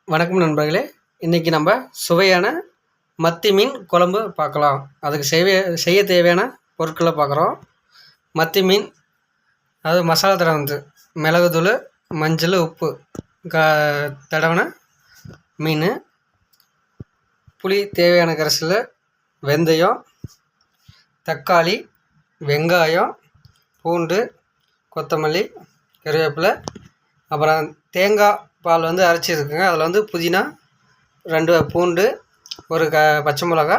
வணக்கம் நண்பர்களே. இன்றைக்கி நம்ம சுவையான மத்தி மீன் குழம்பு பார்க்கலாம். அதுக்கு செய்ய தேவையான பொருட்களை பார்க்குறோம். மத்தி மீன் அது மசாலா தடவை வந்து மிளகுத்தூள், மஞ்சள், உப்பு தடவின மீன், புளி தேவையான கரைசல், வெந்தயம், தக்காளி, வெங்காயம், பூண்டு, கொத்தமல்லி, கருவேப்பிலை, அப்புறம் தேங்காய் பால் வந்து அரைச்சிருக்குங்க. அதில் வந்து புதினா, 2 பூண்டு, ஒரு பச்சை மிளகா,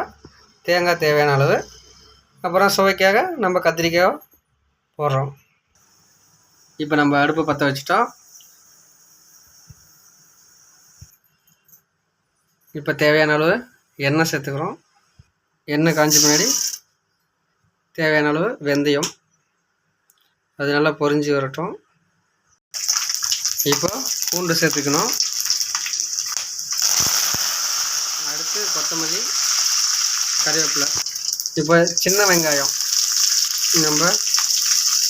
தேங்காய் தேவையான அளவு, அப்புறம் சுவைக்காக நம்ம கத்திரிக்காய் போடுறோம். இப்போ நம்ம அடுப்பு பற்ற வச்சுட்டோம். இப்போ தேவையான அளவு எண்ணெய் சேர்த்துக்கிறோம். எண்ணெய் காஞ்ச முன்னாடி தேவையான அளவு வெந்தயம், அது நல்லா பொரிஞ்சு வரட்டும். இப்போ பூண்டு சேர்த்துக்கணும். அடுத்து கொத்தமல்லி, கறிவேப்பிலை. இப்போ சின்ன வெங்காயம், நம்ம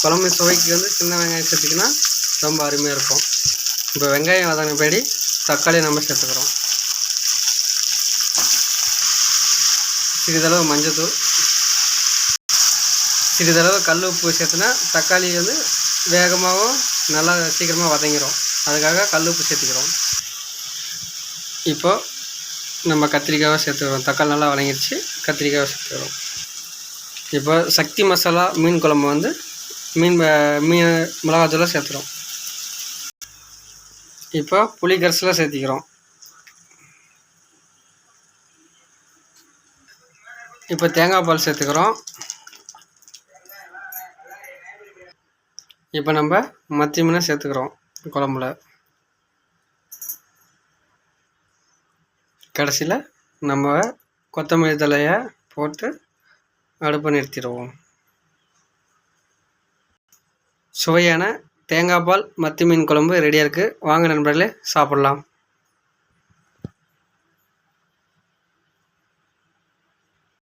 குழம்பு சுவைக்கு வந்து சின்ன வெங்காயம் சேர்த்துக்கினா ரொம்ப அருமையாக இருக்கும். இப்போ வெங்காயம் வதங்கினபடி தக்காளி நம்ம சேர்த்துக்கிறோம். சிறிதளவு மஞ்சத்தூள், சிறிதளவு கல் உப்பு சேர்த்துனா தக்காளி வந்து வேகமாகவும் நல்லா சீக்கிரமாக வதங்கிடும். அதுக்காக கல் உப்பு சேர்த்துக்கிறோம். இப்போ நம்ம கத்திரிக்காவை சேர்த்துக்கிறோம். தக்காளி நல்லா வதங்கிடுச்சு, கத்திரிக்காவை சேர்த்துக்கிறோம். இப்போ சக்தி மசாலா மீன் குழம்பு வந்து மீன் மிளகாத்தூளை சேர்த்துக்கிறோம். இப்போ புளி கரைசலை சேர்த்திக்கிறோம். இப்போ தேங்காய் பால் சேர்த்துக்கிறோம். இப்போ நம்ம மத்தி மீனை சேர்த்துக்கிறோம் குழம்புல. கடைசியில் நம்ம கொத்தமல்லி தழையை போட்டு அடுப்பை நிறுத்திடுவோம். சுவையான தேங்காய் பால் மத்தி மீன் குழம்பு ரெடியாக இருக்குது. வாங்க நண்பர்களே, சாப்பிட்லாம்.